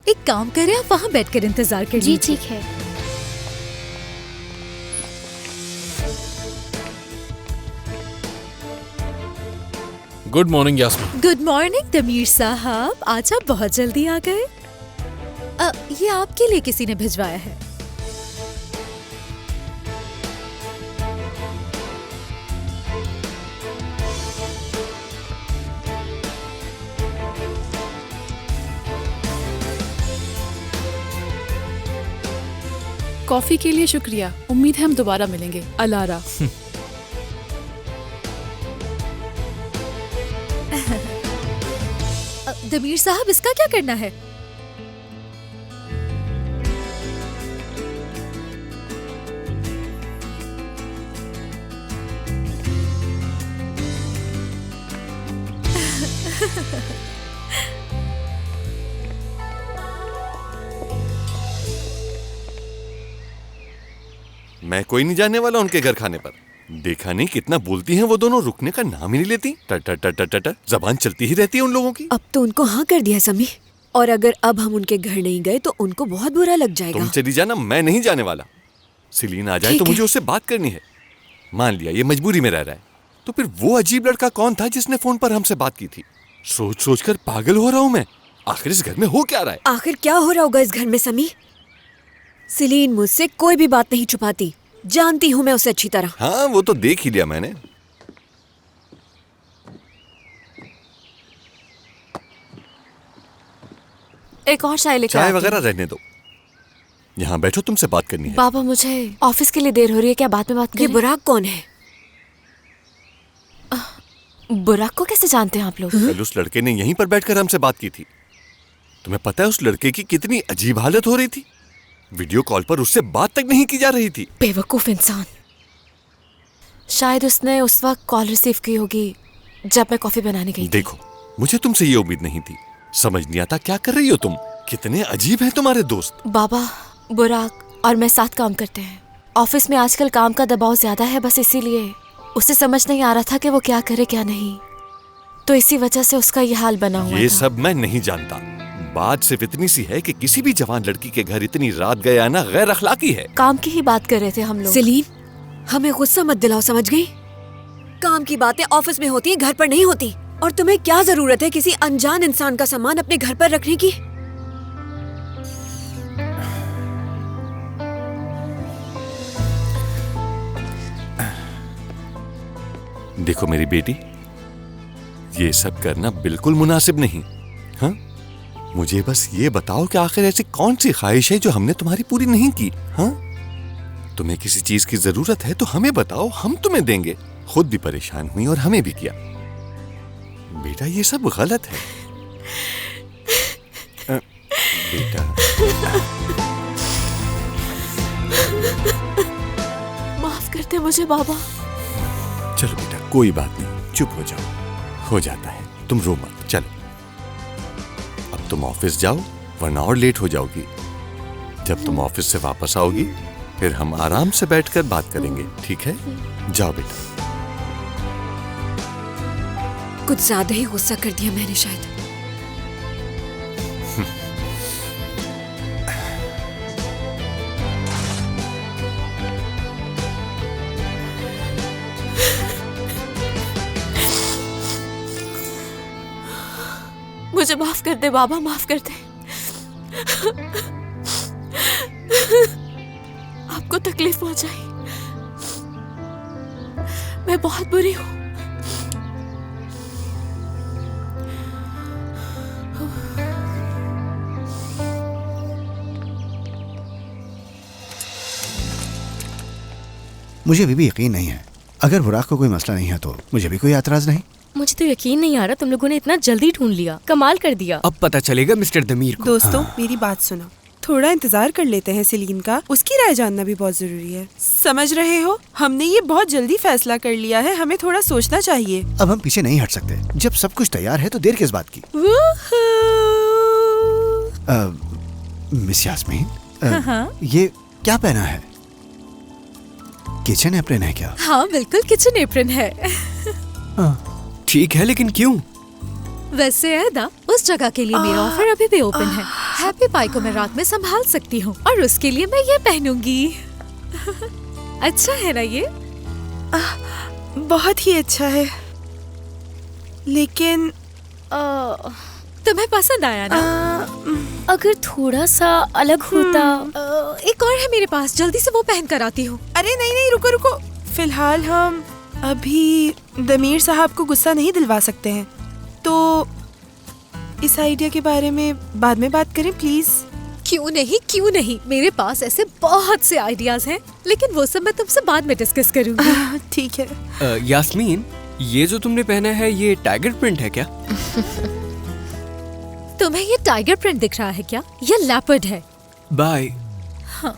एक काम करें, आप वहाँ बैठकर इंतजार कर जी लीजिए। ठीक है। Good morning Yasmeen. Good morning Tamir साहब, आज आप बहुत जल्दी आ गए। ये आपके लिए किसी ने भिजवाया है। कॉफी के लिए शुक्रिया। उम्मीद है हम दोबारा मिलेंगे। अलारा। तमीर साहब, इसका क्या करना है? मैं कोई नहीं जाने वाला उनके घर खाने पर। देखा नहीं कितना बोलती हैं वो दोनों, रुकने का नाम ही नहीं लेती। ट जबान चलती ही रहती है उन लोगों की। अब तो उनको हाँ कर दिया समी, और अगर अब हम उनके घर नहीं गए तो उनको बहुत बुरा लग जाएगा। तुम चली जाना, मैं नहीं जाने वाला। सिलीन आ जाए तो मुझे उससे बात करनी है। मान लिया ये मजबूरी में रह रहा है, तो फिर वो अजीब लड़का कौन था जिसने फोन पर हमसे बात की थी? सोच सोच कर पागल हो रहा हूँ मैं। आखिर इस घर में हो क्या रहा है? आखिर क्या हो रहा होगा इस घर में समी? सिलीन मुझसे कोई भी बात नहीं छुपाती, जानती हूँ मैं उसे अच्छी तरह। हाँ, वो तो देख ही लिया मैंने। एक और चाय लेकर चाय आती वगैरह हूँ। रहने दो, यहाँ बैठो, तुमसे बात करनी है। बाबा मुझे ऑफिस के लिए देर हो रही है, क्या बाद में बात ये करें? बुराक कौन है? बुराक को कैसे जानते हैं आप लोग? कल उस लड़के ने यहीं पर बैठकर हमसे बात की थी। तुम्हें पता है उस लड़के की कितनी अजीब हालत हो रही थी? वीडियो कॉल पर उससे बात तक नहीं की जा रही थी। बेवकूफ इंसान। शायद उसने उस वक्त कॉल रिसीव की होगी जब मैं कॉफी बनाने गई थी। देखो, मुझे तुमसे ये उम्मीद नहीं थी। समझ नहीं आता क्या कर रही हो तुम। कितने अजीब हैं तुम्हारे दोस्त। बाबा, बुराक और मैं साथ काम करते हैं। ऑफिस में आजकल काम का दबाव ज्यादा है, बस इसीलिए उसे समझ नहीं आ रहा था कि वो क्या करे क्या नहीं, तो इसी वजह से उसका ये हाल बना हुआ ये था। सब मैं नहीं जानता। बात सिर्फ इतनी सी है कि किसी भी जवान लड़की के घर इतनी रात गया ना गैर अखलाकी है। काम की ही बात कर रहे थे हम लोग। सिलीन, हमें गुस्सा मत दिलाओ, समझ गई? काम की बातें ऑफिस में होती है, घर पर नहीं होती। और तुम्हें क्या जरूरत है किसी अनजान इंसान का सामान अपने घर पर रखने की? देखो मेरी बेटी, ये सब करना बिल्कुल मुनासिब नहीं। हाँ, मुझे बस ये बताओ कि आखिर ऐसी कौन सी ख्वाहिश है जो हमने तुम्हारी पूरी नहीं की? हाँ, तुम्हें किसी चीज की जरूरत है तो हमें बताओ, हम तुम्हें देंगे। खुद भी परेशान हुई और हमें भी किया। बेटा ये सब गलत है। बेटा माफ करते मुझे बाबा। चलो बेटा, कोई बात नहीं, चुप हो जाओ, हो जाता है, तुम रो मत। चलो अब तुम ऑफिस जाओ, वरना और लेट हो जाओगी। जब तुम ऑफिस से वापस आओगी फिर हम आराम से बैठकर बात करेंगे, ठीक है? जाओ बेटा। कुछ ज्यादा ही गुस्सा कर दिया मैंने शायद। मुझे माफ कर दे बाबा, माफ कर दे। आपको तकलीफ पहुंचाई, मैं बहुत बुरी हूं। मुझे अभी भी यकीन नहीं है। अगर बुराक को कोई मसला नहीं है तो मुझे भी कोई एतराज नहीं। मुझे तो यकीन नहीं आ रहा तुम लोगों ने इतना जल्दी ढूंढ लिया। कमाल कर दिया। अब पता चलेगा मिस्टर दमीर को। दोस्तों, मेरी बात सुनो, थोड़ा इंतजार कर लेते हैं सिलीन का। उसकी राय जानना भी बहुत जरूरी है, समझ रहे हो? हमने ये बहुत जल्दी फैसला कर लिया है, हमें थोड़ा सोचना चाहिए। अब हम पीछे नहीं हट सकते। जब सब कुछ तैयार है तो देर किस बात की? मिस यास्मीन, ये क्या पहना है? किचन एप्रन है क्या? हाँ बिल्कुल, किचन एप्रन है। ठीक है, लेकिन क्यों? वैसे ऐदा, उस जगह के लिए मेरा ऑफर अभी भी ओपन है। हैप्पी पाई को मैं रात में संभाल सकती हूँ और उसके लिए मैं ये पहनूंगी। अच्छा है ना ये? बहुत ही अच्छा है, लेकिन तुम्हें पसंद आया ना? अगर थोड़ा सा अलग होता। एक और है मेरे पास, जल्दी से वो पहन कर आती हूँ। अरे नहीं नहीं, रुको रुको, फिलहाल हम अभी दमीर साहब को गुस्सा नहीं दिलवा सकते हैं, तो इस आइडिया के बारे में बाद में बात करें प्लीज। क्यों नहीं, मेरे पास ऐसे बहुत से आइडियाज हैं, लेकिन वो सब मैं तुमसे बाद में डिस्कस करूंगी। ठीक है। यास्मीन, ये जो तुमने पहना है ये टाइगर प्रिंट है क्या? तुम्हें ये टाइगर प्रिंट दिख रहा है क्या? ये लेपर्ड है। बाय। हाँ।